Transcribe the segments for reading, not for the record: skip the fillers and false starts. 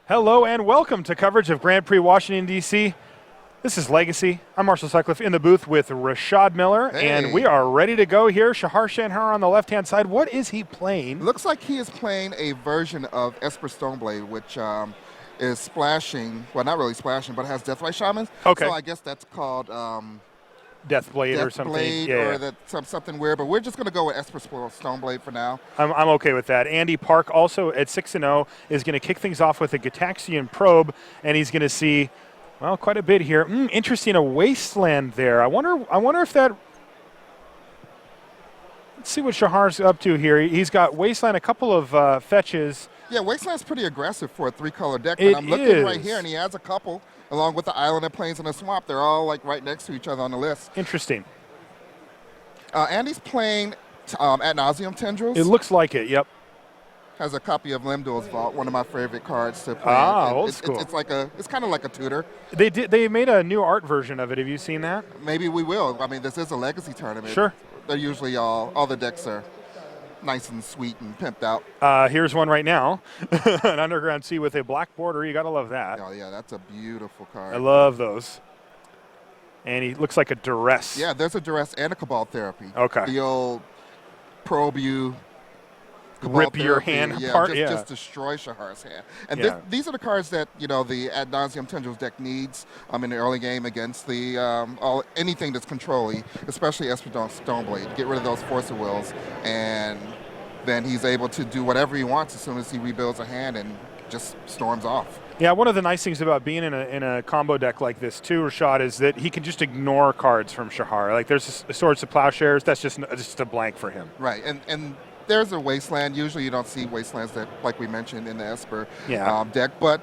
Hello and welcome to coverage of Grand Prix Washington, D.C. This is Legacy. I'm Marshall Sutcliffe in the booth with Rashad Miller, and we are ready to go here. Shahar Shenhar on the left-hand side. What is he playing? Looks like he is playing a version of Esper Stoneblade, which is splashing, well, not really splashing, but has Deathlight Shamans. Okay. So I guess that's called Deathblade or something. Or something weird, but we're just going to go with Esper Stoneblade for now. I'm okay with that. Andy Park also at 6-0 is going to kick things off with a Gitaxian Probe, and he's going to see, well, quite a bit here. Interesting, a Wasteland there. I wonder if that. Let's see what Shahar's up to here. He's got Wasteland, a couple of fetches. Yeah, Wasteland's pretty aggressive for a three-color deck, and I'm looking right here, and he has a couple, along with the Island of Plains and the Swamp. They're all like right next to each other on the list. Interesting. Andy's playing at Nauseam Tendrils. It looks like it, yep. Has a copy of Limdor's Vault, one of my favorite cards to play. Old school. It's kind of like a tutor. They made a new art version of it. Have you seen that? Maybe we will. I mean, this is a Legacy tournament. Sure. They're usually all the decks are nice and sweet and pimped out. Here's one right now. An Underground Sea with a black border. You got to love that. Oh, yeah, that's a beautiful card. I love those. And he looks like a Duress. Yeah, there's a Duress and a Cabal Therapy. Okay. The old probe you, Cabal rip your Therapy, hand apart. Just destroy Shahar's hand. And these are the cards that the Ad Nauseam Tendrils deck needs in the early game against the anything that's controlling, especially Esper Stoneblade. Get rid of those Force of Wills, and then he's able to do whatever he wants as soon as he rebuilds a hand and just storms off. Yeah, one of the nice things about being in a combo deck like this too, Rashad, is that he can just ignore cards from Shahar. Like there's Swords to Plowshares, that's just a blank for him. Right, and there's a Wasteland. Usually you don't see Wastelands that, like we mentioned, in the Esper deck, but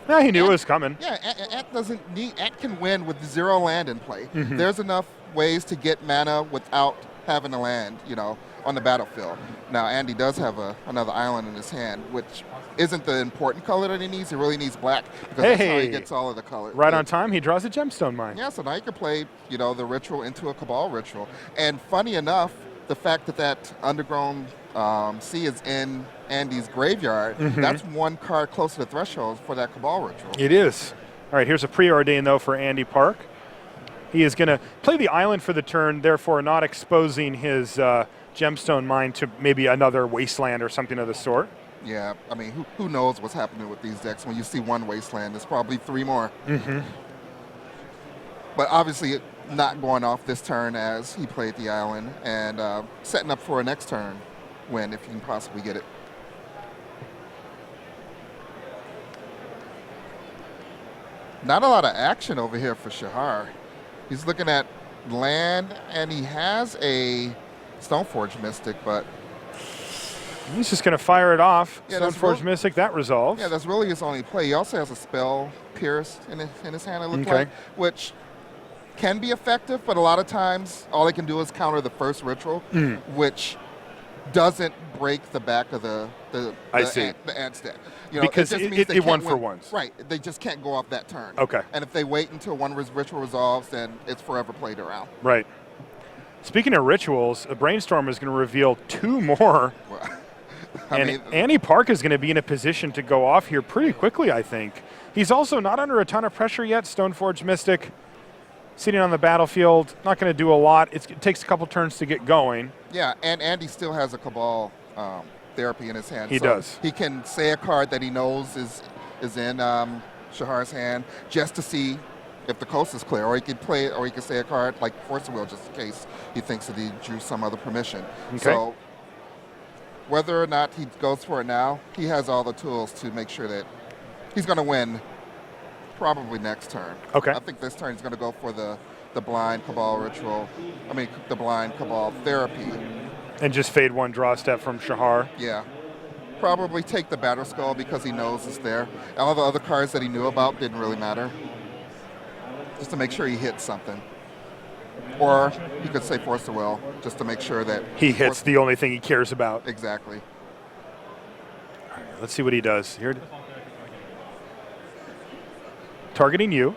yeah, he knew it was coming. Yeah, Ant can win with 0 land in play. Mm-hmm. There's enough ways to get mana without having to land, on the battlefield. Now, Andy does have another island in his hand, which isn't the important color that he needs. He really needs black because that's how he gets all of the color. Right on time, he draws a Gemstone Mine. Yeah, so now you can play, the ritual into a Cabal ritual. And funny enough, the fact that Undergrown Sea is in Andy's graveyard, that's one card close to the threshold for that Cabal ritual. It is. All right, here's a preordain, though, for Andy Park. He is going to play the island for the turn, therefore not exposing his Gemstone Mine to maybe another Wasteland or something of the sort. Yeah, I mean, who knows what's happening with these decks. When you see one Wasteland, there's probably 3 more. But obviously not going off this turn as he played the island, and setting up for a next turn win if you can possibly get it. Not a lot of action over here for Shahar. He's looking at land, and he has a Stoneforge Mystic, but he's just going to fire it off. Yeah, Stoneforge Mystic, that resolves. Yeah, that's really his only play. He also has a Spell Pierce in his hand, it looks like, which can be effective, but a lot of times all they can do is counter the first ritual, which doesn't break the back of the ant deck. Because it won for once. Right, they just can't go off that turn. Okay. And if they wait until one ritual resolves, then it's forever played around. Right. Speaking of rituals, a Brainstorm is going to reveal 2 more. And Andy Park is going to be in a position to go off here pretty quickly, I think. He's also not under a ton of pressure yet. Stoneforge Mystic sitting on the battlefield, not going to do a lot. It takes a couple turns to get going. Yeah, and Andy still has a Cabal Therapy in his hand. He does. He can say a card that he knows is in Shahar's hand just to see if the coast is clear, or he could play, or he could say a card like Force of Will just in case he thinks that he drew some other permission. Okay. So whether or not he goes for it now, he has all the tools to make sure that he's going to win probably next turn. Okay. I think this turn he's going to go for the blind Cabal ritual. The blind Cabal Therapy. And just fade 1 draw step from Shahar. Yeah. Probably take the Battle Skull because he knows it's there. All the other cards that he knew about didn't really matter. Just to make sure he hits something. Or he could say Force of Will just to make sure that he hits the only thing he cares about. Exactly. All right, let's see what he does. Here. Targeting you.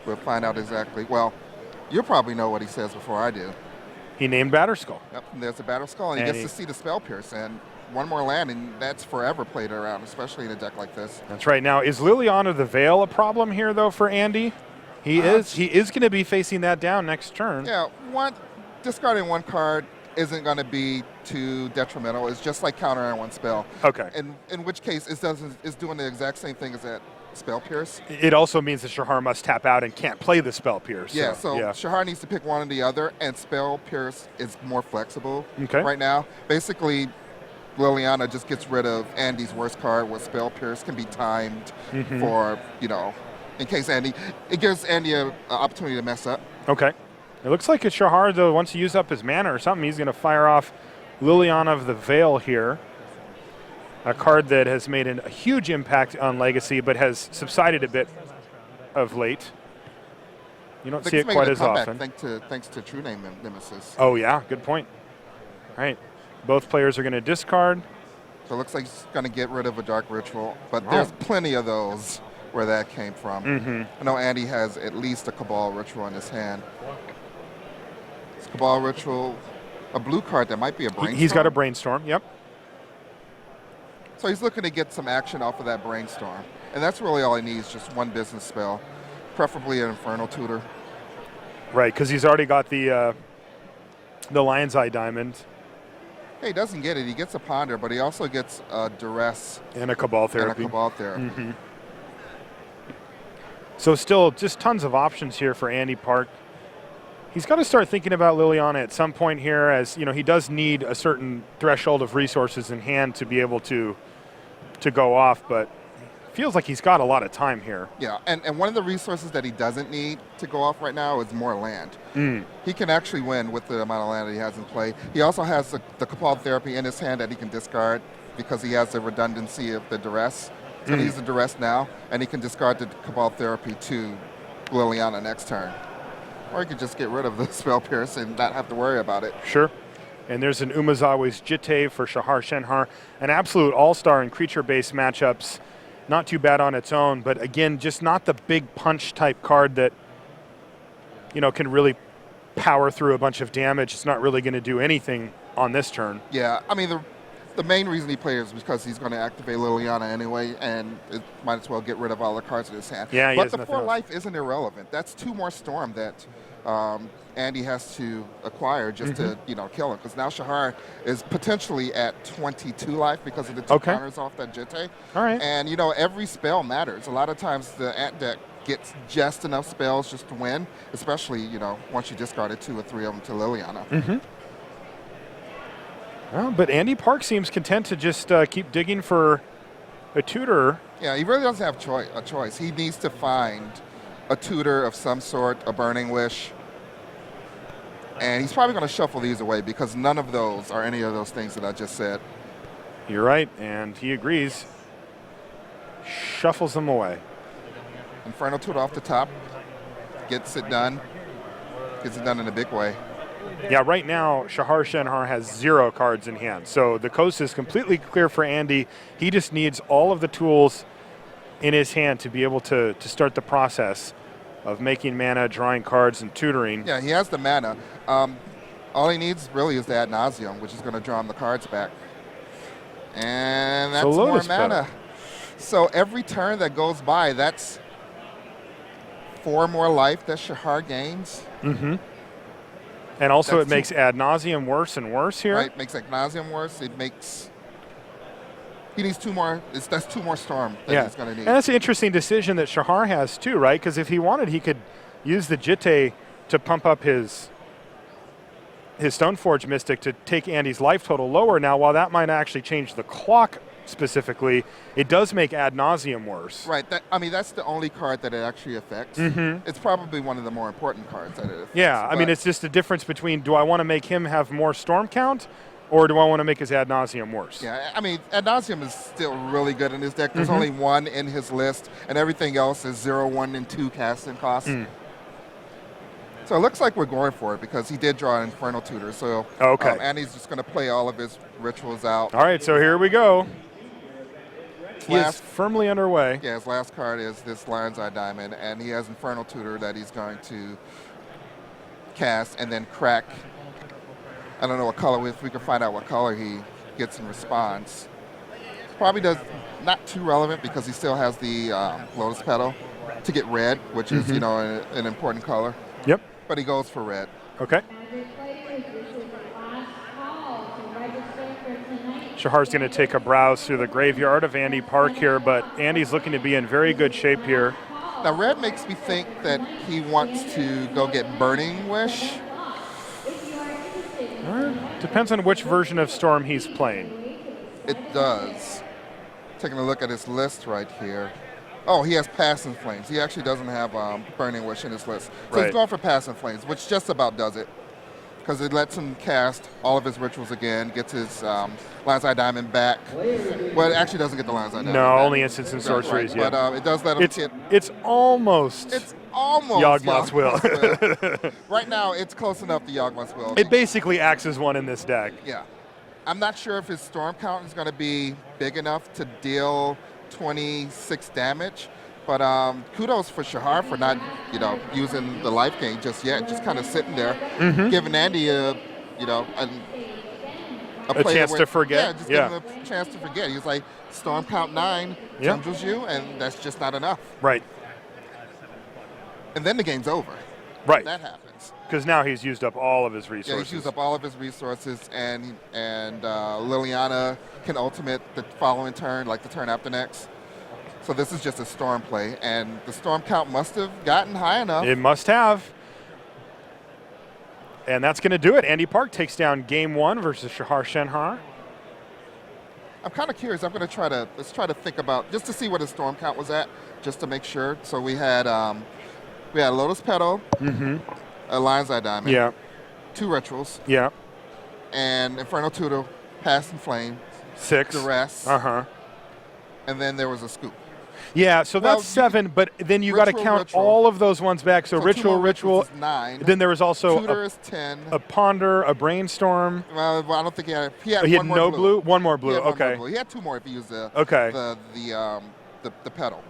We'll find out exactly. Well, you'll probably know what he says before I do. He named Batterskull. Yep, and there's a Batterskull, and he gets to see the Spell Pierce, and one more land, and that's forever played around, especially in a deck like this. That's right. Now, is Liliana the Veil a problem here, though, for Andy? He is going to be facing that down next turn. Yeah, discarding one card isn't going to be too detrimental. It's just like countering one spell. Okay. In which case, it's doing the exact same thing as that Spell Pierce. It also means that Shahar must tap out and can't play the Spell Pierce. Yeah, so Shahar needs to pick one or the other, and Spell Pierce is more flexible right now. Basically, Liliana just gets rid of Andy's worst card, where Spell Pierce can be timed for, in case it gives Andy an opportunity to mess up. Okay. It looks like Shahar, though, wants to use up his mana or something. He's going to fire off Liliana of the Veil here, a card that has made a huge impact on Legacy but has subsided a bit of late. You don't see it quite as often. Thanks to True Name Nemesis. Oh, yeah. Good point. All right. Both players are going to discard. So it looks like he's going to get rid of a Dark Ritual, but there's plenty of those where that came from. I know Andy has at least a Cabal Ritual in his hand. It's Cabal Ritual, a blue card that might be a Brainstorm. He's got a Brainstorm, yep. So he's looking to get some action off of that Brainstorm. And that's really all he needs, just one business spell, preferably an Infernal Tutor. Right, because he's already got the Lion's Eye Diamond. Hey, he doesn't get it. He gets a Ponder, but he also gets a Duress. And a Cabal Therapy. And a Cabal Therapy. So still just tons of options here for Andy Park. He's got to start thinking about Liliana at some point here, as he does need a certain threshold of resources in hand to be able to go off, but feels like he's got a lot of time here. Yeah, and one of the resources that he doesn't need to go off right now is more land. He can actually win with the amount of land that he has in play. He also has the Cabal Therapy in his hand that he can discard because he has the redundancy of the Duress. He's going to use the Duress now, and he can discard the Cabal Therapy to Liliana next turn. Or he could just get rid of the Spell Pierce and not have to worry about it. Sure. And there's an Umezawa's Jitte for Shahar Shenhar. An absolute all-star in creature-based matchups. Not too bad on its own, but again, just not the big punch-type card that, can really power through a bunch of damage. It's not really going to do anything on this turn. Yeah, I mean, the main reason he plays is because he's going to activate Liliana anyway, and it might as well get rid of all the cards in his hand. Yeah, but the 4 life isn't irrelevant. That's 2 more Storm that Andy has to acquire just to kill him. Because now Shahar is potentially at 22 life because of the 2 counters off that Jitte. All right. And every spell matters. A lot of times the Ant deck gets just enough spells just to win, especially once you discarded 2 or 3 of them to Liliana. Well, but Andy Park seems content to just keep digging for a tutor. Yeah, he really doesn't have a choice. He needs to find a tutor of some sort, a Burning Wish. And he's probably going to shuffle these away because none of those are any of those things that I just said. You're right, and he agrees. Shuffles them away. Infernal Tutor off the top. Gets it done. Gets it done in a big way. Yeah, right now, Shahar Shenhar has 0 cards in hand. So the coast is completely clear for Andy. He just needs all of the tools in his hand to be able to start the process of making mana, drawing cards, and tutoring. Yeah, he has the mana. All he needs really is the Ad Nauseam, which is going to draw him the cards back. And that's more mana. So every turn that goes by, that's 4 more life that Shahar gains. And also it makes Ad Nauseam worse and worse here. Right, makes Ad Nauseam worse. It makes... He needs 2 more. That's 2 more Storm that he's going to need. And that's an interesting decision that Shahar has too, right? Because if he wanted, he could use the Jitte to pump up his Stoneforge Mystic to take Andy's life total lower. Now, while that might actually change the clock specifically, it does make Ad Nauseam worse. Right. That's the only card that it actually affects. It's probably one of the more important cards that it affects. Yeah, I mean, it's just a difference between, do I want to make him have more Storm count, or do I want to make his Ad Nauseam worse? Yeah, I mean, Ad Nauseam is still really good in his deck. There's only 1 in his list, and everything else is 0, 1, and 2 casting costs. So it looks like we're going for it because he did draw an Infernal Tutor. So Andy's just going to play all of his rituals out. All right, so here we go. He is firmly underway. Yeah, his last card is this Lion's Eye Diamond, and he has Infernal Tutor that he's going to cast and then crack. I don't know what color, if we can find out what color he gets in response. Probably does not too relevant because he still has the Lotus Petal to get red, which is, you know, an important color. Yep. But he goes for red. Okay. Shahar's going to take a browse through the graveyard of Andy Park here, but Andy's looking to be in very good shape here. Now, red makes me think that he wants to go get Burning Wish. Depends on which version of Storm he's playing. It does. Taking a look at his list right here. Oh, he has Passing Flames. He actually doesn't have Burning Wish in his list. So he's going for Passing Flames, which just about does it. Because it lets him cast all of his rituals again, gets his Lion's Eye Diamond back. Well, it actually doesn't get the Lion's Eye Diamond back. No, only instants and sorceries, right. But it does let him get... It's almost Yawgmoth's Will. Right now, it's close enough to Yawgmoth's Will. It basically acts as one in this deck. Yeah. I'm not sure if his Storm count is going to be big enough to deal 26 damage. But kudos for Shahar for not, you know, using the life gain just yet, just kind of sitting there, giving Andy a chance to forget. Yeah, just giving him a chance to forget. He's like, Storm count 9, Tendrils you, and that's just not enough. Right. And then the game's over. Right. That happens. Because now he's used up all of his resources. Yeah, he's used up all of his resources, and Liliana can ultimate the following turn, like the turn after next. So this is just a Storm play, and the Storm count must have gotten high enough. It must have. And that's going to do it. Andy Park takes down game 1 versus Shahar Shenhar. I'm kind of curious. I'm going to let's try to think about, just to see what his Storm count was at, just to make sure. So we had Lotus Petal, a Lion's Eye Diamond, 2 Rituals, and Inferno Tutor, Passing Flame, 6, Duress, and then there was a Scoop. Yeah, so that's 7, but then you got to count all of those ones back. So Ritual, is 9. Then there was also Tutor is 10. A Ponder, a Brainstorm. Well, I don't think he had. He had no blue. One more blue. Okay. He had 2 more if he used the pedal.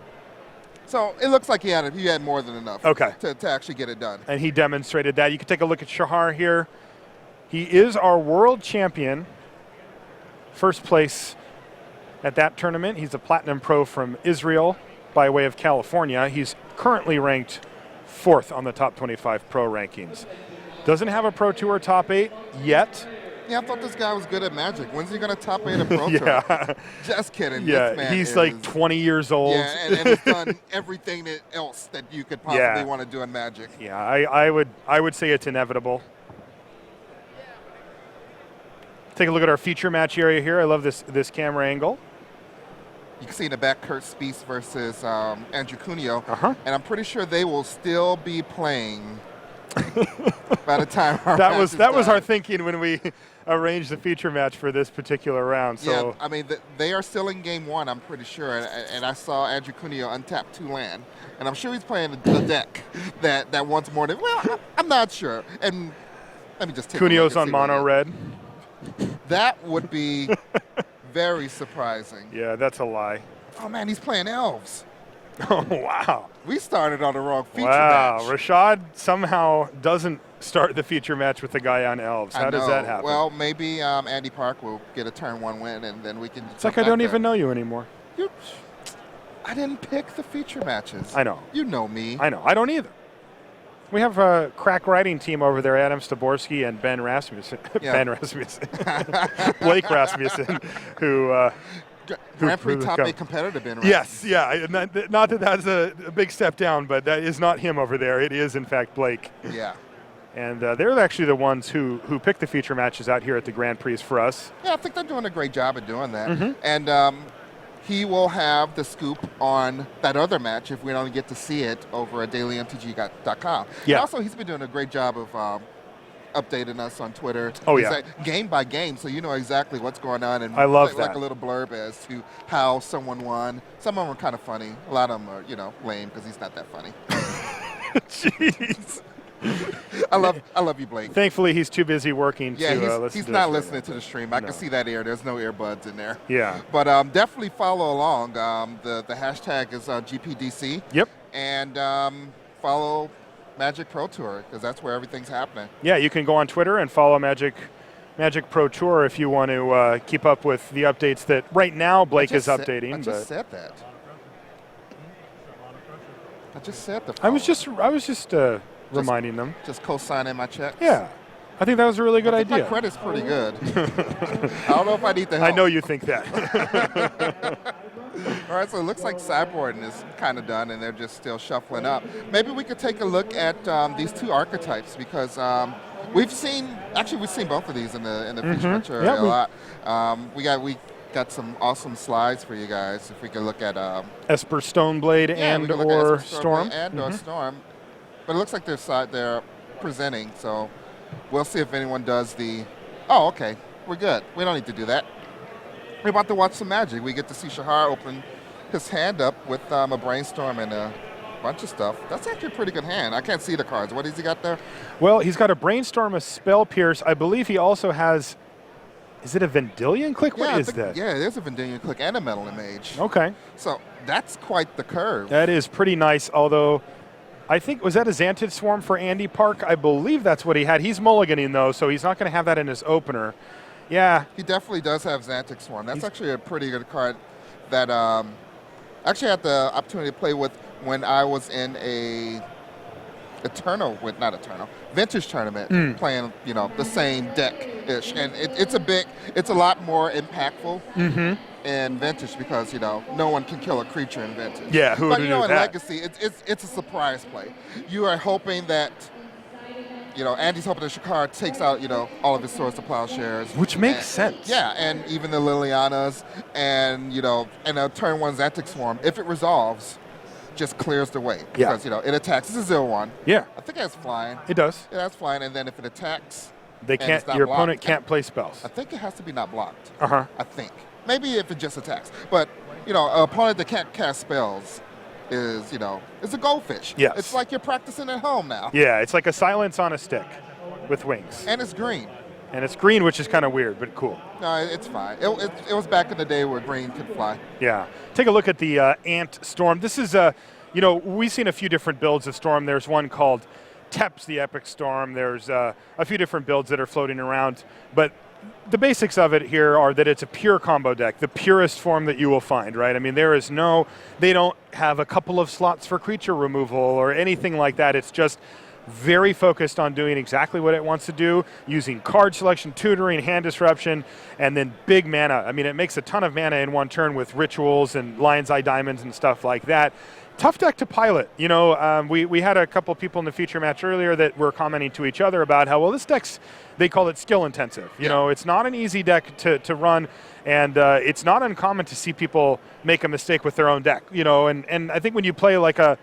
So it looks like he had more than enough. To actually get it done. And he demonstrated that. You can take a look at Shahar here. He is our world champion. First place at that tournament. He's a Platinum Pro from Israel by way of California. He's currently ranked 4th on the top 25 pro rankings. Doesn't have a Pro Tour top 8 yet. Yeah, I thought this guy was good at Magic. When's he going to top 8 a Pro Tour? Just kidding. Yeah, he's like 20 years old. Yeah, and he's done everything else that you could possibly want to do in Magic. Yeah, I would say it's inevitable. Take a look at our feature match area here. I love this camera angle. You can see in the back Kurt Spiess versus Andrew Cuneo. And I'm pretty sure they will still be playing by the time our that was our thinking when we arranged the feature match for this particular round. So yeah, I mean, they are still in game 1, I'm pretty sure. And I saw Andrew Cuneo untap 2 land. And I'm sure he's playing a deck that wants more than, well, I'm not sure. And let me just take Cuneo's on mono red. That would be very surprising. Yeah, that's a lie. Oh, man, he's playing elves. Oh, wow. We started on the wrong feature match. Wow, Rashad somehow doesn't start the feature match with the guy on elves. How does that happen? Well, maybe Andy Park will get a turn 1 win, and then we can... It's like I don't even know you anymore. I didn't pick the feature matches. I know. You know me. I know. I don't either. We have a crack writing team over there, Adam Staborski and Ben Rasmussen. Ben Rasmussen. Blake Rasmussen, who... Grand Prix top 8 competitor, Ben Rasmussen. Yes, yeah. Not that that's a big step down, but that is not him over there. It is, in fact, Blake. Yeah. And they're actually the ones who pick the feature matches out here at the Grand Prix for us. Yeah, I think they're doing a great job at doing that. And he will have the scoop on that other match if we don't get to see it over at dailymtg.com. Yeah. And also, he's been doing a great job of updating us on Twitter. Oh, he's yeah. like, game by game, so you know exactly what's going on. And I love that. Like a little blurb as to how someone won. Some of them are kind of funny. A lot of them are, lame because he's not that funny. Jeez. I love you, Blake. Thankfully, he's too busy working to listen he's to not this listening to the stream. I can see that ear. There's no earbuds in there. Yeah. But definitely follow along. The hashtag is GPDC. Yep. And follow Magic Pro Tour because that's where everything's happening. Yeah, you can go on Twitter and follow Magic Magic Pro Tour if you want to keep up with the updates that right now Blake is updating. I just said that. I just said the. I was just reminding them. Just co-signing my checks. Yeah, I think that was a really good idea. My credit's pretty good. I don't know if I need the help. I know you think that. All right, so it looks like sideboarding is kind of done, and they're just still shuffling up. Maybe we could take a look at these two archetypes because we've seen both of these in the feature material a lot. We got some awesome slides for you guys. If we could look at Esper Stoneblade and or Storm or Storm, but it looks like they're presenting. So we'll see if anyone does the. Oh, okay, we're good. We don't need to do that. We're about to watch some magic. We get to see Shahar open his hand up with a brainstorm and a bunch of stuff. That's actually a pretty good hand. I can't see the cards. What has he got there? Well, he's got a brainstorm, a spell pierce. I believe he also has. Is it a Vendilion click? What is that? Yeah, there's a Vendilion click and a Metal Image. Okay. So that's quite the curve. That is pretty nice, although I think, was that a Xantid Swarm for Andy Park? I believe that's what he had. He's mulliganing, though, so he's not going to have that in his opener. Yeah. He definitely does have Xantid Swarm. That's actually a pretty good card that actually had the opportunity to play with when I was in a vintage tournament playing, the same deck-ish. And it's a lot more impactful in vintage because, no one can kill a creature in vintage. Yeah, who would do that? But, in Legacy, it's a surprise play. You are hoping that, Andy's hoping that Shahar takes out, all of his Swords to Plowshares. Which makes sense. Yeah, and even the Lilianas and, and a turn 1 Xanthic Swarm, if it resolves, just clears the way. Because, it attacks. It's a 0/1. Yeah. I think it has flying. It does. It has flying, and then if it attacks, your opponent can't play spells. I think it has to be not blocked. I think. Maybe if it just attacks. But, an opponent that can't cast spells is a goldfish. Yes. It's like you're practicing at home now. Yeah, it's like a silence on a stick with wings. And it's green. And it's green, which is kind of weird, but cool. No, it's fine. It was back in the day where green could fly. Yeah. Take a look at the Ant Storm. This is, we've seen a few different builds of Storm. There's one called Teps, the Epic Storm. There's a few different builds that are floating around. But the basics of it here are that it's a pure combo deck, the purest form that you will find, right? I mean, they don't have a couple of slots for creature removal or anything like that. It's just very focused on doing exactly what it wants to do, using card selection, tutoring, hand disruption, and then big mana. I mean, it makes a ton of mana in one turn with rituals and Lion's Eye Diamonds and stuff like that. Tough deck to pilot. We had a couple people in the feature match earlier that were commenting to each other about how, well, this deck's, they call it skill intensive. It's not an easy deck to run, and it's not uncommon to see people make a mistake with their own deck. And I think when you play like a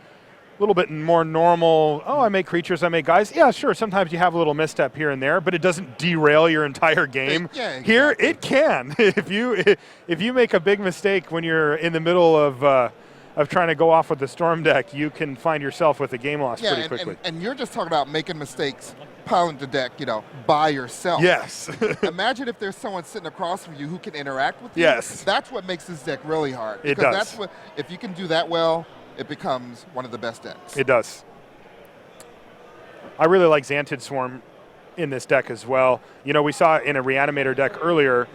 little bit more normal, I make creatures, I make guys. Yeah, sure, sometimes you have a little misstep here and there, but it doesn't derail your entire game. Yeah, exactly. Here, it can. If you make a big mistake when you're in the middle of trying to go off with the Storm deck, you can find yourself with a game loss pretty quickly. And you're just talking about making mistakes, piling the deck, by yourself. Yes. Imagine if there's someone sitting across from you who can interact with you. Yes. That's what makes this deck really hard. It because does. If you can do that well, it becomes one of the best decks. It does. I really like Xantid Swarm in this deck as well. We saw it in a Reanimator deck earlier,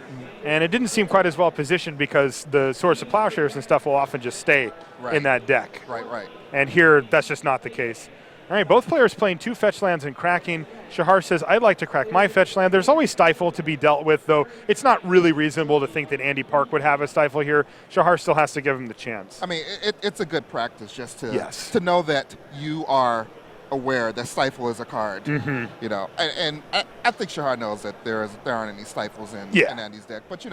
and it didn't seem quite as well positioned because the Swords of Plowshares and stuff will often just stay in that deck. Right. And here, that's just not the case. All right, both players playing 2 fetch lands and cracking. Shahar says, I'd like to crack my fetch land. There's always Stifle to be dealt with, though it's not really reasonable to think that Andy Park would have a Stifle here. Shahar still has to give him the chance. I mean, it's a good practice just to know that you are aware that Stifle is a card. And I think Shahar knows that there aren't any Stifles in Andy's deck. But,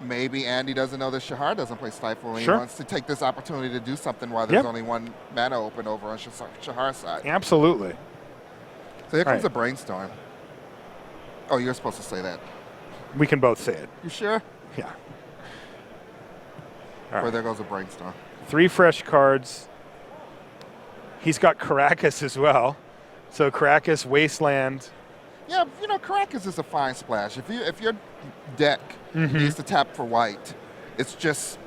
maybe Andy doesn't know that Shahar doesn't play Stifle, and he wants to take this opportunity to do something while there's only one mana open over on Shahar's side. Absolutely. So here comes a Brainstorm. Oh, you're supposed to say that. We can both say it. You sure? Yeah. Well, there goes a Brainstorm. 3 fresh cards. He's got Caracas as well. So Caracas, Wasteland. Yeah, Caracas is a fine splash. If your deck needs to tap for white, it's just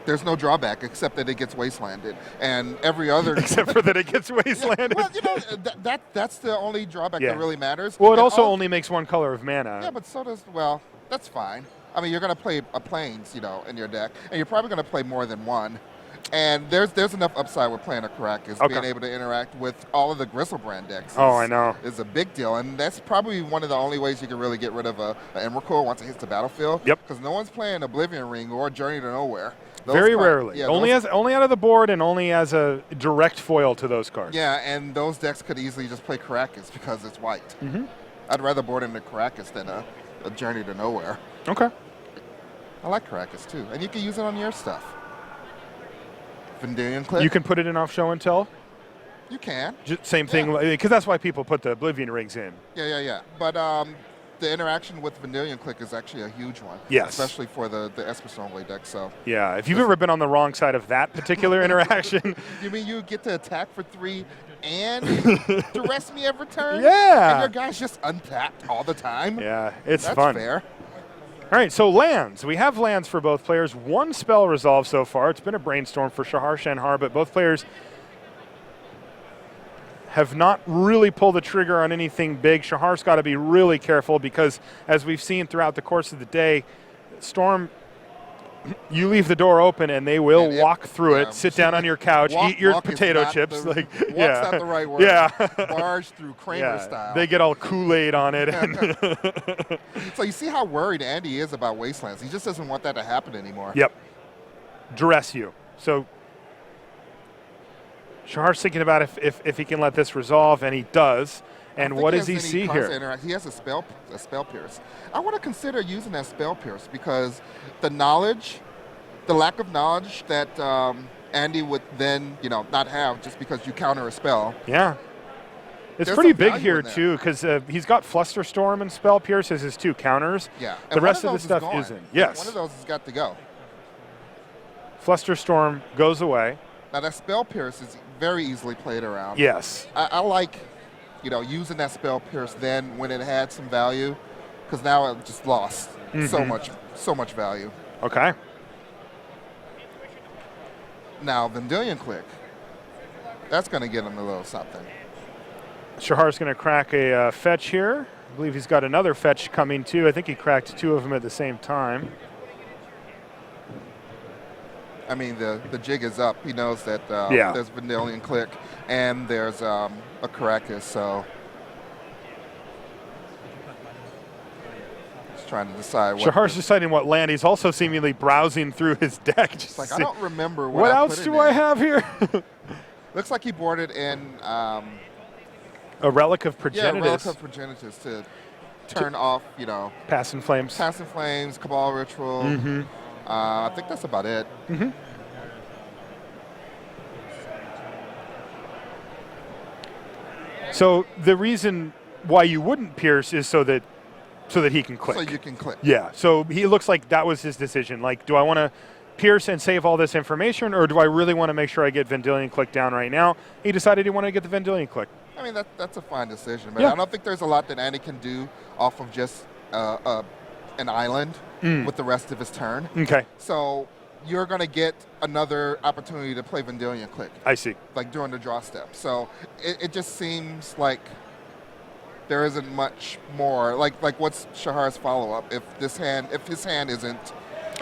there's no drawback except that it gets wastelanded, and every other except for that it gets wastelanded. Yeah, well, that's the only drawback that really matters. Well, it also only makes one color of mana. Yeah, but so does that's fine. I mean, you're going to play a plains, in your deck, and you're probably going to play more than one. And there's enough upside with playing a Caracas, being able to interact with all of the Griselbrand decks. I know. Is a big deal, and that's probably one of the only ways you can really get rid of an Emrakul once it hits the battlefield. Yep. Because no one's playing Oblivion Ring or Journey to Nowhere. Very rarely. Yeah, only out of the board and only as a direct foil to those cards. Yeah, and those decks could easily just play Caracas because it's white. Mm-hmm. I'd rather board in the Caracas than a Journey to Nowhere. Okay. I like Caracas too, and you can use it on your stuff. Vendilion Click. You can put it in off show and tell? You can. Same thing, because that's why people put the Oblivion Rings in. Yeah. But the interaction with Vendilion Click is actually a huge one. Yes. Especially for the Esper Stoneblade deck. So. Yeah, if you've ever been on the wrong side of that particular interaction. You mean you get to attack for 3 and duress me every turn? Yeah. And your guy's just untapped all the time? Yeah, it's That's fun. Fair. All right, so lands. We have lands for both players. One spell resolved so far. It's been a brainstorm for Shahar, Shenhar, but both players have not really pulled the trigger on anything big. Shahar's got to be really careful because, as we've seen throughout the course of the day, Storm, you leave the door open and they will walk through it, sit down on your couch, eat your potato chips. Walk's not the right word. Yeah. Barge through Kramer style. They get all Kool-Aid on it. So you see how worried Andy is about Wastelands. He just doesn't want that to happen anymore. Yep. Duress you. So Shahar's thinking about if he can let this resolve, and he does. And what does he see here? He has a spell pierce. I want to consider using that spell pierce because the lack of knowledge that Andy would then, not have just because you counter a spell. Yeah. It's pretty big here, too, because he's got Flusterstorm and Spell Pierce as his 2 counters. Yeah. The rest of the stuff isn't. Yes. One of those has got to go. Flusterstorm goes away. Now, that Spell Pierce is very easally played around. Yes. I like, using that Spell Pierce then when it had some value, because now it just lost so much value. Okay. Now, Vendilion Click, that's going to get him a little something. Shahar's going to crack a fetch here. I believe he's got another fetch coming too. I think he cracked 2 of them at the same time. I mean, the jig is up. He knows that there's Vendilion Click and there's a Caracas, so he's trying to decide. Shahar's deciding what land. He's also seemingly browsing through his deck. Just like, I don't remember what else do I have here? Looks like he boarded in a Relic of Progenitus. Yeah, Relic of Progenitus to turn off, Passing Flames. Passing Flames, Cabal Ritual. Mm-hmm. I think that's about it. Mm-hmm. So the reason why you wouldn't pierce is so that he can click. So you can click. Yeah. So he looks like that was his decision. Like, do I want to pierce and save all this information, or do I really want to make sure I get Vendilion Click down right now? He decided he wanted to get the Vendilion Click. I mean, that's a fine decision, but I don't think there's a lot that Andy can do off of just an island with the rest of his turn. Okay. So you're going to get another opportunity to play Vendilion Click. I see. Like during the draw step. So it just seems like there isn't much more. Like what's Shahar's follow-up if his hand isn't...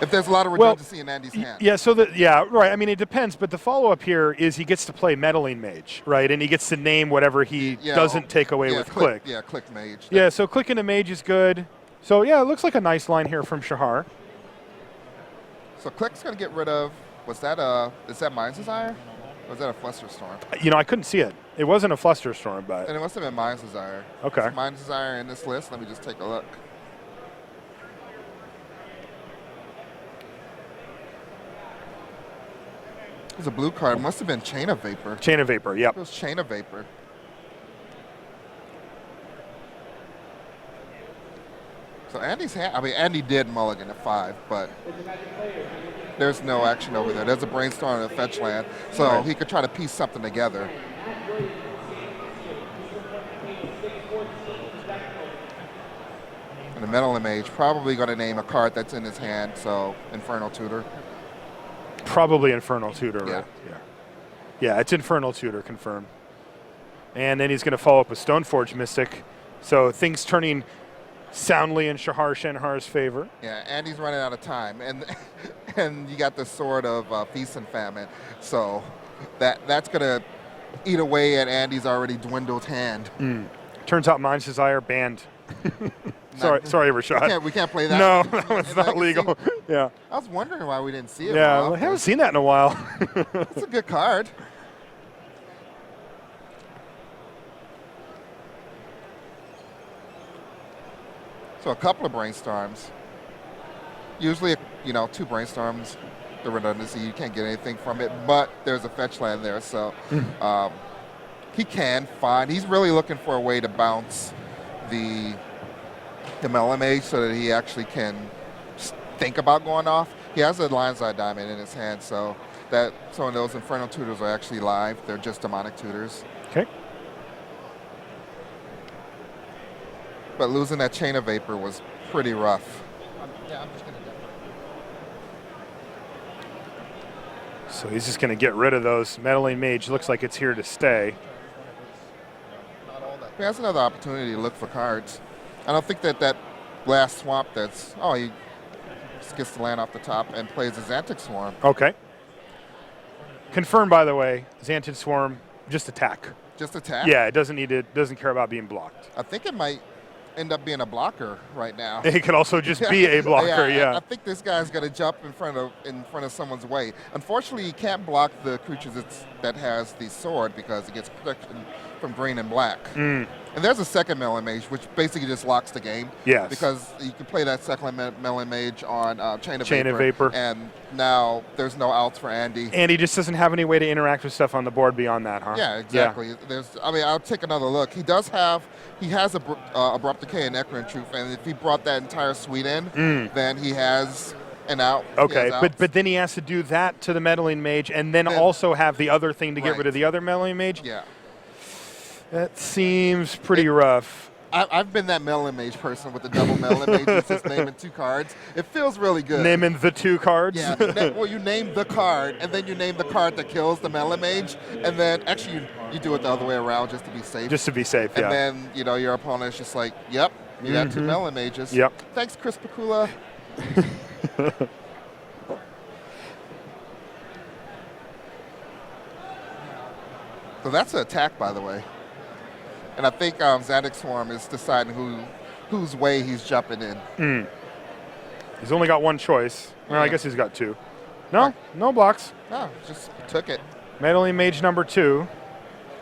If there's a lot of redundancy in Andy's hand. Yeah, right. I mean, it depends, but the follow-up here is he gets to play Meddling Mage, right? And he gets to name whatever he doesn't take away with Click. Yeah, Click Mage. Yeah, so Click into Mage is good. So, yeah, it looks like a nice line here from Shahar. So Click's going to get rid of, is that Mind's Desire? Or was that a Flusterstorm? I couldn't see it. It wasn't a Flusterstorm, but... And it must have been Mind's Desire. Okay. Is Mind's Desire in this list? Let me just take a look. There's a blue card. It must have been Chain of Vapor. Chain of Vapor, yep. It was Chain of Vapor. So Andy's hand, Andy did mulligan at 5, but there's no action over there. There's a brainstorm and a fetch land, so he could try to piece something together. And the Meddling Mage probably going to name a card that's in his hand, so Infernal Tutor. Probably Infernal Tutor, Yeah. right? Yeah. Yeah, it's Infernal Tutor, confirmed. And then he's going to follow up with Stoneforge Mystic. So things turning soundly in Shahar Shenhar's favor. Yeah, Andy's running out of time, and and you got the sword of feast and famine. So that's gonna eat away at Andy's already dwindled hand. Turns out Mind's Desire banned. sorry, Rashad. We can't play that. No, that one's not legal. Yeah. I was wondering why we didn't see it. Yeah, I haven't seen that in a while. It's a good card. So a couple of brainstorms. Usually, 2 brainstorms, the redundancy, you can't get anything from it, but there's a fetch land there, so he can find. He's really looking for a way to bounce the Melamage so that he actually can think about going off. He has a Lion's Eye Diamond in his hand, so that some of those Infernal Tutors are actually live. They're just demonic tutors. Okay. But losing that Chain of Vapor was pretty rough. Yeah, I'm just going to So he's just going to get rid of those. Meddling Mage looks like it's here to stay. He has another opportunity to look for cards. I don't think that last swamp he just gets the land off the top and plays a Xantic Swarm. Okay. Confirmed, by the way, Xantic Swarm, just attack. Just attack? Yeah, it doesn't care about being blocked. I think it might end up being a blocker right now. It could also just be a blocker, yeah. I think this guy's going to jump in front of someone's way. Unfortunately, he can't block the creatures that has the sword because it gets protection from green and black. And there's a second Melee Mage, which basically just locks the game. Yes. Because you can play that second Melee Mage on Chain of Chain of Vapor. And now there's no outs for Andy. And he just doesn't have any way to interact with stuff on the board beyond that, huh? Yeah, exactly. Yeah. I'll take another look. He has Abrupt Decay and Necron Truth, and if he brought that entire suite in, then he has an out. Okay, but then he has to do that to the Meddling Mage and then also have the other thing to get rid of the other Meddling Mage? Yeah. That seems pretty rough. I've been that Meddling Mage person with the double Meddling Mage, just naming 2 cards. It feels really good. Naming the 2 cards? Yeah, well, you name the card, and then you name the card that kills the Meddling Mage, and then actually you do it the other way around just to be safe. Just to be safe, yeah. And then, your opponent's just like, yep, you got 2 Meddling Mages. Yep. Thanks, Chris Pakula. So that's an attack, by the way. And I think Xantic Swarm is deciding whose way he's jumping in. He's only got 1 choice. Well, I guess he's got 2. No, no blocks. No, just took it. Meddling Mage number 2.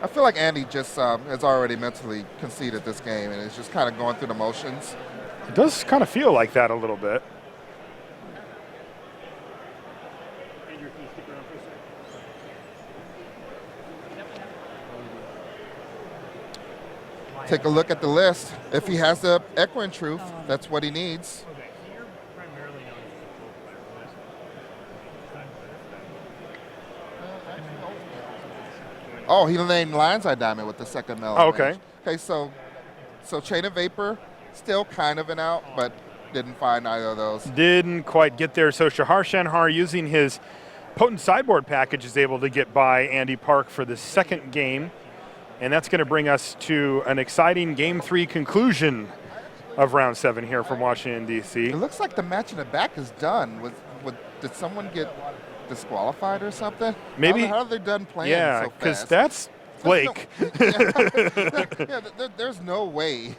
I feel like Andy just has already mentally conceded this game and is just kind of going through the motions. It does kind of feel like that a little bit. Take a look at the list. If he has the Equine Truth, that's what he needs. Oh, he named Lion's Eye Diamond with the second Melee Mage. Okay. Okay, so Chain of Vapor, still kind of an out, but didn't find either of those. Didn't quite get there. So Shahar Shenhar, using his potent sideboard package, is able to get by Andy Park for the second game. And that's going to bring us to an exciting Game 3 conclusion of Round 7 here from Washington, D.C. It looks like the match in the back is done. Did someone get disqualified or something? Maybe. How are they done playing yeah, so fast? because that's Blake. There's no way.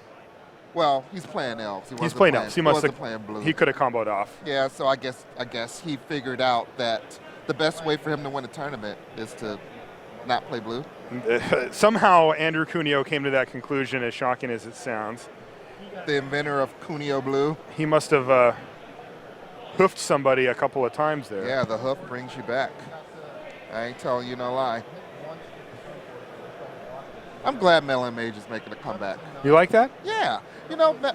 Well, he's playing elves. He's playing elves. He must wasn't have playing blue. He could have comboed off. Yeah, so I guess he figured out that the best way for him to win a tournament is to not play blue. Somehow Andrew Cuneo came to that conclusion, as shocking as it sounds. The inventor of Cuneo Blue. He must have hoofed somebody a couple of times there. Yeah, the hoof brings you back. I ain't telling you no lie. I'm glad Melon Mage is making a comeback. You like that? Yeah.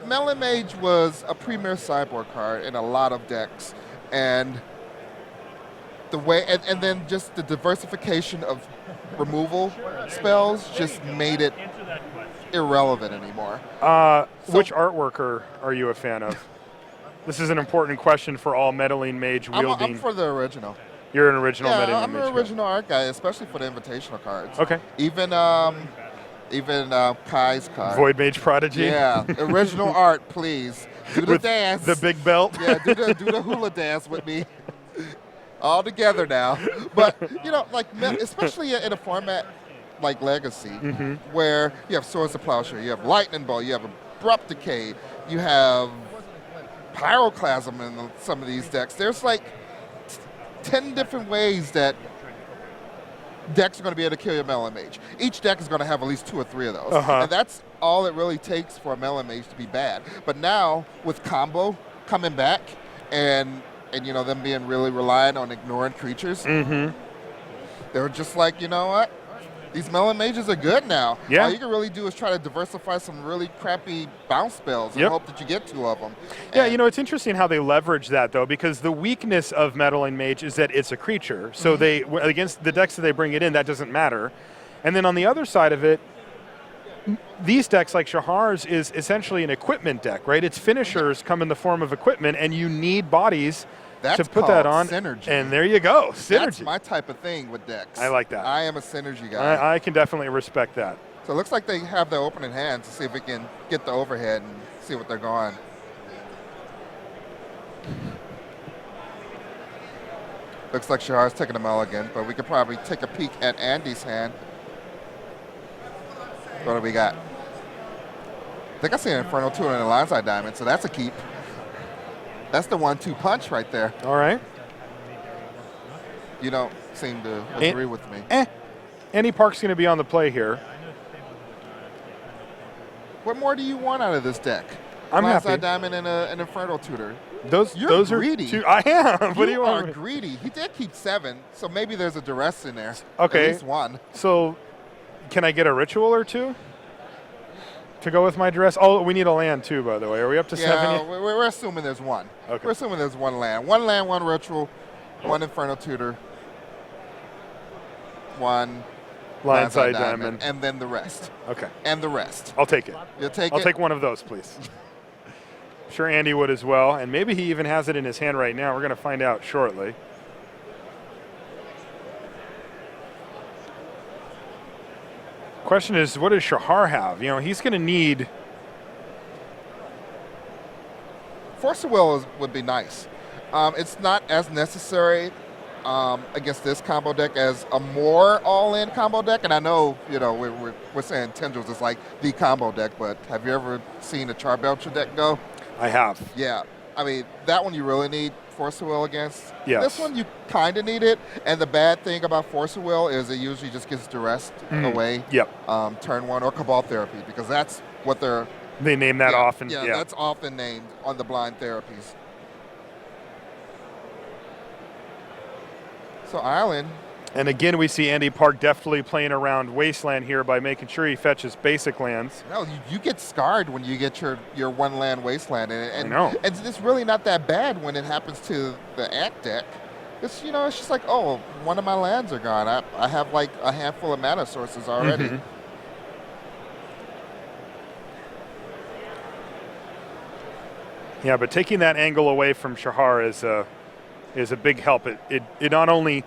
Melon Mage was a premier sideboard card in a lot of decks. And the way, and then just the diversification of removal spells just made it irrelevant anymore. Which artwork are you a fan of? This is an important question for all Meddling Mage wielding. I'm for the original. You're an original Yeah, meta I'm image an original art guy, especially for the invitational cards. Okay. Even Kai's card. Void Mage Prodigy. Yeah, original art, please. Do the With dance. the big belt. Yeah, do the hula dance with me. All together now. But you know, like especially in a format like Legacy, where you have Swords of Plowshare, you have Lightning Bolt, you have Abrupt Decay, you have Pyroclasm in some of these decks. There's like 10 different ways that decks are going to be able to kill your Melon Mage. Each deck is going to have at least 2 or 3 of those. And that's all it really takes for a Melon Mage to be bad. But now, with Combo coming back and you know, them being really reliant on ignoring creatures, they're just like, you know what? These Melon Mages are good now. Yeah. All you can really do is try to diversify some really crappy bounce spells and hope that you get 2 of them. Yeah, you know, it's interesting how they leverage that, though, because the weakness of Meddling Mage is that it's a creature. So they, against the decks that they bring it in, that doesn't matter. And then on the other side of it, these decks like Shahar's is essentially an equipment deck, right? Its finishers come in the form of equipment, and you need bodies to put that on. Synergy. And there you go, synergy. That's my type of thing with decks. I like that. I am a synergy guy. I can definitely respect that. So it looks like they have the opening hand to see if we can get the overhead and see what they're going. Looks like Shahar's taking a mulligan, but we could probably take a peek at Andy's hand. What do we got? I think I see an Infernal Tutor and a Lionside Diamond, so that's a keep. That's the 1-2 punch right there. All right. You don't seem to agree with me. Andy Park's going to be on the play here. What more do you want out of this deck? I'm happy. Lionside Diamond and an Infernal Tutor. Those greedy. Are I am. What do you want? You are greedy. He did keep 7, so maybe there's a duress in there. Okay. At least 1. So, can I get a ritual or 2 to go with my duress? Oh, we need a land too, by the way. Are we up to 7 yet? Yeah, we're assuming there's 1. Okay. We're assuming there's 1 land. 1 land, 1 ritual, 1 Infernal Tutor, 1 Lionside Diamond. and then the rest. Okay. And the rest. I'll take it. You'll take it? I'll take one of those, please. I'm sure Andy would as well, and maybe he even has it in his hand right now. We're going to find out shortly. Question is, what does Shahar have? You know, he's going to need... Force of Will would be nice. It's not as necessary against this combo deck as a more all-in combo deck. And I know, you know, we're saying Tendrils is like the combo deck, but have you ever seen a Charbelcher deck go? I have. Yeah. I mean, that one you really need Force of Will against. Yes. This one you kind of need it. And the bad thing about Force of Will is it usually just gets duress away. Yep. Turn 1 or Cabal Therapy, because that's what they're... They name that often. Yeah, that's often named on the blind therapies. So Island. And again, we see Andy Park deftly playing around Wasteland here by making sure he fetches basic lands. No, you get scarred when you get your 1 land Wasteland. And I know. And it's really not that bad when it happens to the Ant deck. It's, you know, it's just like, oh, 1 of my lands are gone. I have like a handful of mana sources already. Yeah, but taking that angle away from Shahar is a big help. It not only,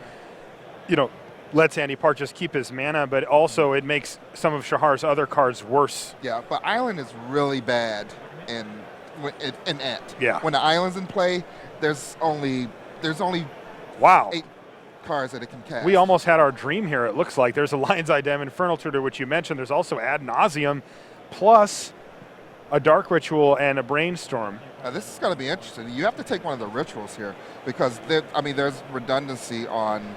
you know, lets Andy Park just keep his mana, but also it makes some of Shahar's other cards worse. Yeah, but Island is really bad in Ant. Yeah. When the Island's in play, there's only Wow. 8 cards that it can cast. We almost had our dream here, it looks like. There's a Lion's Eye Diamond Infernal Tutor, which you mentioned. There's also Ad Nauseam, plus a Dark Ritual and a Brainstorm. Now this is going to be interesting. You have to take one of the rituals here because there's redundancy on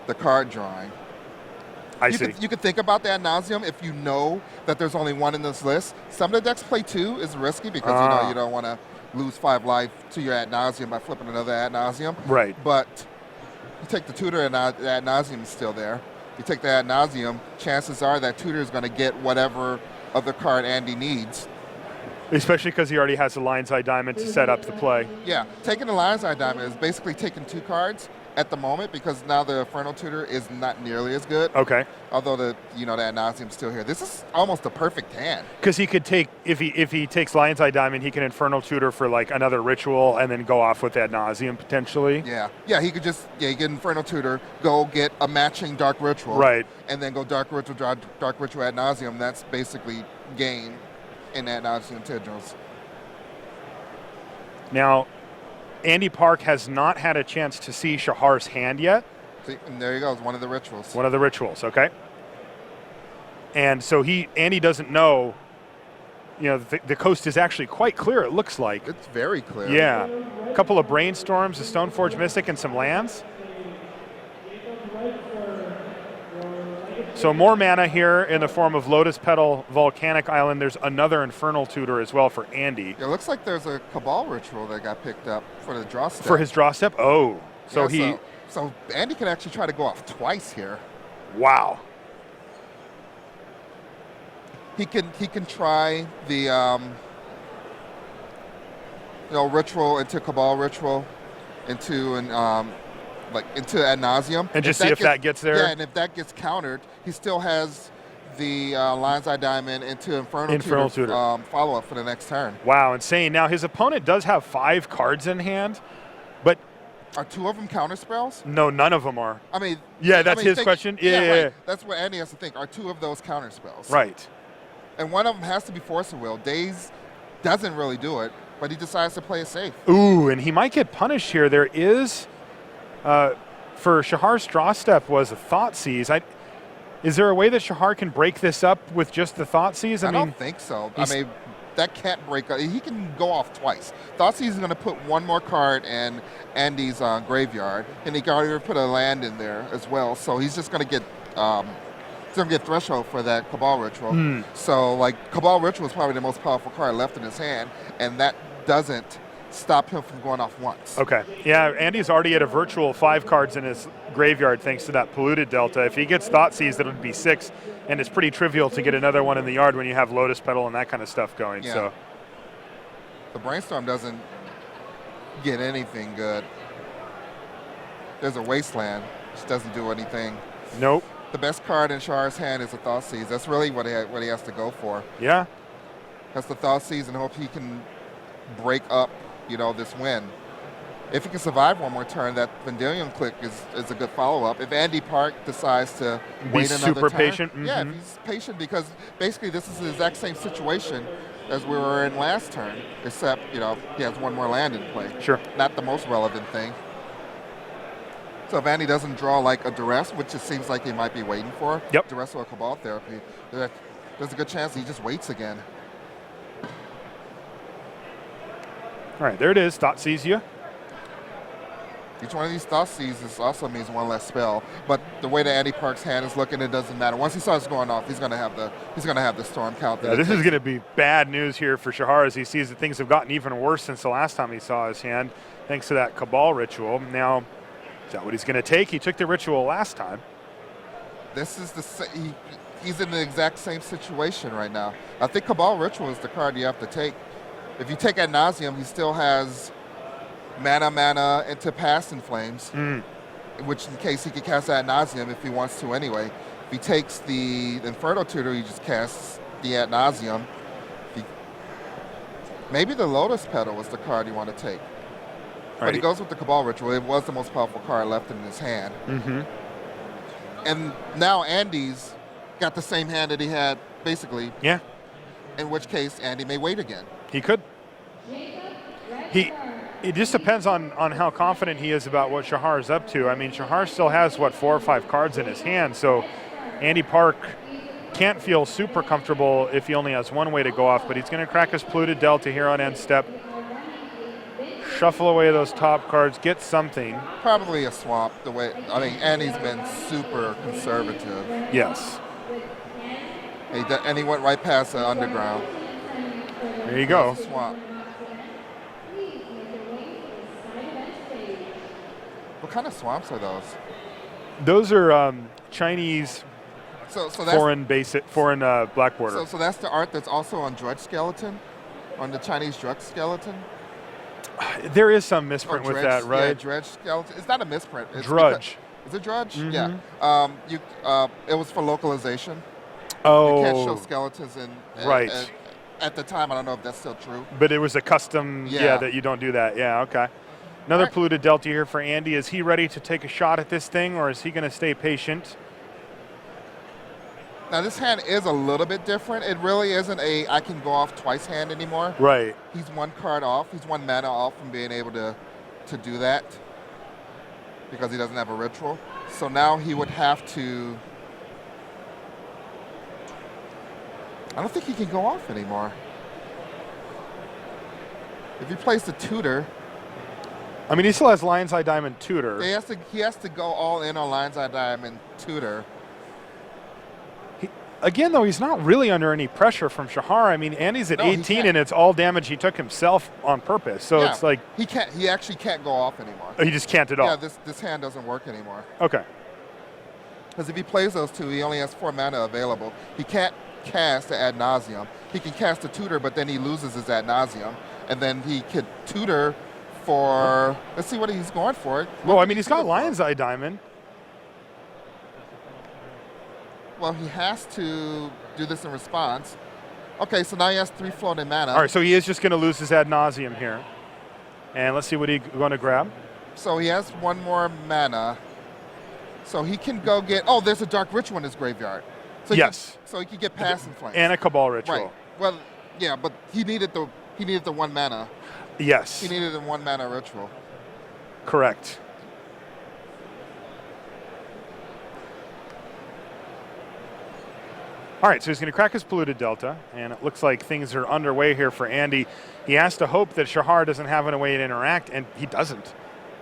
the card drawing. I see. You could think about the Ad Nauseam if you know that there's only 1 in this list. Some of the decks play 2 is risky because you know you don't want to lose 5 life to your Ad Nauseam by flipping another Ad Nauseam. Right. But you take the Tutor and the Ad Nauseam is still there. You take the Ad Nauseam, chances are that Tutor is going to get whatever other card Andy needs. Especially because he already has a Lion's Eye Diamond to set up the play. Yeah, taking the Lion's Eye Diamond is basically taking 2 cards at the moment because now the Inferno Tutor is not nearly as good. Okay. Although the ad nauseam's still here. This is almost a perfect hand. Because he could take, if he takes Lion's Eye Diamond, he can Infernal Tutor for like another ritual and then go off with ad nauseam potentially. Yeah. Yeah, he could just, he get Inferno Tutor, go get a matching Dark Ritual. Right. And then go Dark Ritual ad nauseam. That's basically game in ad nauseam Tendrils. Now, Andy Park has not had a chance to see Shahar's hand yet. See, and there you go. It's one of the rituals. One of the rituals, okay. And so Andy doesn't know, the coast is actually quite clear, it looks like. It's very clear. Yeah. A couple of Brainstorms, a Stoneforge Mystic, and some lands. So more mana here in the form of Lotus Petal, Volcanic Island. There's another Infernal Tutor as well for Andy. It looks like there's a Cabal Ritual that got picked up for the draw step. For his draw step? Oh. So yeah, So Andy can actually try to go off twice here. Wow. He can try the ritual into Cabal Ritual into into ad nauseam. And just see if that gets there? Yeah, and if that gets countered, he still has the Lion's Eye Diamond into Infernal Tutor. Follow-up for the next turn. Wow, insane. Now, his opponent does have 5 cards in hand, but... Are 2 of them counter spells? No, none of them are. I mean... Yeah, that's his question. Yeah. Right. That's what Andy has to think. Are 2 of those counter spells? Right. And one of them has to be Force of Will. Daze doesn't really do it, but he decides to play it safe. Ooh, and he might get punished here. There is... for Shahar's draw step was a Thoughtseize. Is there a way that Shahar can break this up with just the Thoughtseize? I don't think so. I mean, that can't break up. He can go off twice. Thoughtseize is going to put one more card in Andy's graveyard, and he can already put a land in there as well. So he's just going to get Threshold for that Cabal Ritual. So like Cabal Ritual is probably the most powerful card left in his hand, and that doesn't stop him from going off once. Okay. Yeah, Andy's already at a virtual 5 cards in his graveyard thanks to that Polluted Delta. If he gets Thoughtseize, that would be 6, and it's pretty trivial to get another one in the yard when you have Lotus Petal and that kind of stuff going. Yeah. So the Brainstorm doesn't get anything good. There's a Wasteland, which doesn't do anything. Nope. The best card in Shahar's hand is a Thoughtseize. That's really what he has to go for. Yeah. That's the Thoughtseize and hope he can break up this win. If he can survive one more turn, that Vendilion Click is a good follow-up. If Andy Park decides to wait another super turn, patient. yeah, if he's patient, because basically this is the exact same situation as we were in last turn, except he has one more land in play. Sure. Not the most relevant thing. So if Andy doesn't draw like a Duress, which it seems like he might be waiting for, yep. Duress or Cabal Therapy, there's a good chance he just waits again. All right, there it is. Thoughtseize you. Each one of these Thoughtseizes also means one less spell, but the way that Andy Park's hand is looking, it doesn't matter. Once he starts going off, he's going to have the storm count. Yeah, this is going to be bad news here for Shahar as he sees that things have gotten even worse since the last time he saw his hand, thanks to that Cabal Ritual. Now, is that what he's going to take? He took the Ritual last time. This is he's in the exact same situation right now. I think Cabal Ritual is the card you have to take. If you take ad nauseam, he still has mana into Past in Flames, which in case he could cast ad nauseam if he wants to anyway. If he takes the Inferno Tutor, he just casts the ad nauseam. Maybe the Lotus Petal was the card you want to take. But he goes with the Cabal Ritual. It was the most powerful card left in his hand. And now Andy's got the same hand that he had, basically. Yeah. In which case, Andy may wait again. He could. It just depends on how confident he is about what Shahar is up to. I mean, Shahar still has, 4 or 5 cards in his hand, so Andy Park can't feel super comfortable if he only has one way to go off, but he's going to crack his Polluted Delta here on end step, shuffle away those top cards, get something. Probably a swamp, Andy's been super conservative. Yes. And he went right past the Underground. There you go. Swamp. What kind of swamps are those? Those are Chinese so foreign black border. So that's the art that's also on Drudge Skeleton, on the Chinese Drudge Skeleton? There is some misprint with that, right? Yeah, dredge skeleton. It's not a misprint. It's Drudge. Is it Drudge? Mm-hmm. Yeah. It was for localization. Oh. You can't show skeletons in. Right. At the time, I don't know if that's still true. But it was a custom, that you don't do that. Yeah, okay. Another polluted Delta here for Andy. Is he ready to take a shot at this thing, or is he going to stay patient? Now, this hand is a little bit different. It really isn't a I can go off twice hand anymore. Right. He's one card off. He's one mana off from being able to do that because he doesn't have a ritual. So now he would have to... I don't think he can go off anymore. If he plays the tutor... I mean, he still has Lion's Eye Diamond Tutor. He has to go all in on Lion's Eye Diamond Tutor. Again, though, he's not really under any pressure from Shahar. I mean, Andy's at 18, and it's all damage he took himself on purpose. So it's like... He actually can't go off anymore. He just can't at all. Yeah, this hand doesn't work anymore. Okay. Because if he plays those two, he only has 4 mana available. He can't cast the Ad Nauseam. He can cast a tutor, but then he loses his Ad Nauseam. And then he could tutor for... Let's see what he's going for. Well, I mean, he's got Lion's Eye Diamond. Well, he has to do this in response. Okay, so now he has 3 floating mana. All right, so he is just going to lose his Ad Nauseam here. And let's see what he's going to grab. So he has 1 more mana. So he can go get... Oh, there's a Dark Ritual in his graveyard. So so he can get Passing Flames. And a Cabal Ritual. Right. Well, yeah, but he needed the 1 mana. Yes. He needed a 1 mana ritual. Correct. All right, so he's going to crack his polluted Delta, and it looks like things are underway here for Andy. He has to hope that Shahar doesn't have a way to interact, and he doesn't.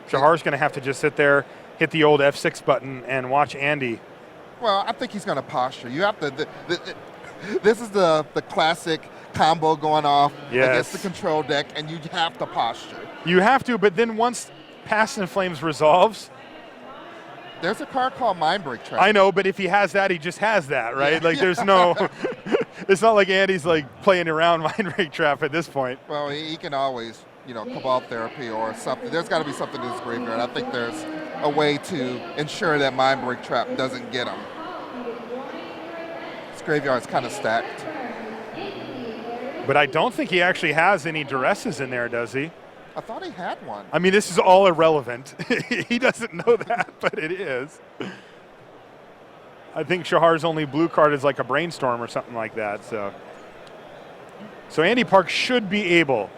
Shahar's going to have to just sit there, hit the old F6 button, and watch Andy. Well, I think he's going to posture. You have to. This is the classic combo going off against the control deck, and you have to posture. You have to, but then once Passing Flames resolves. There's a card called Mindbreak Trap. I know, but if he has that, he just has that, right? Like, there's no... It's not like Andy's, like, playing around Mindbreak Trap at this point. Well, he can always, Cabal Therapy or something. There's got to be something in his graveyard. I think there's a way to ensure that Mindbreak Trap doesn't get him. His graveyard's kind of stacked. But I don't think he actually has any duresses in there, does he? I thought he had one. I mean, this is all irrelevant. He doesn't know that, but it is. I think Shahar's only blue card is like a Brainstorm or something like that. So Andy Park should be able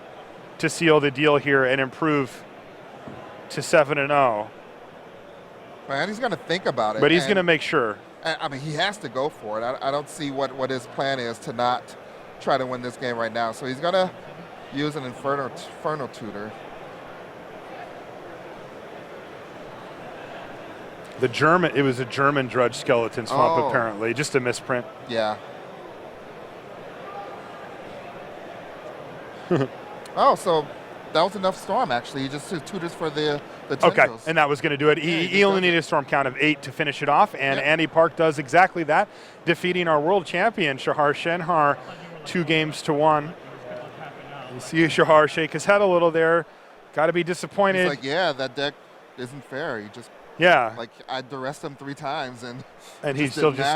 to seal the deal here and improve to 7-0. Man, he's going to think about it. But he's going to make sure. I mean, he has to go for it. I don't see what his plan is to not try to win this game right now. So he's going to use an Inferno Tutor. It was a German Drudge Skeleton swamp, apparently. Just a misprint. Yeah. Oh, so that was enough Storm, actually. He just tutors for the Tendrils. Okay, and that was going to do it. He only needed a Storm count of 8 to finish it off, and Andy Park does exactly that, defeating our world champion, Shahar Shenhar, 2-1. You see Shahar shake his head a little there. Got to be disappointed. He's like, yeah, that deck isn't fair. He just, I duressed him 3 times, and he still just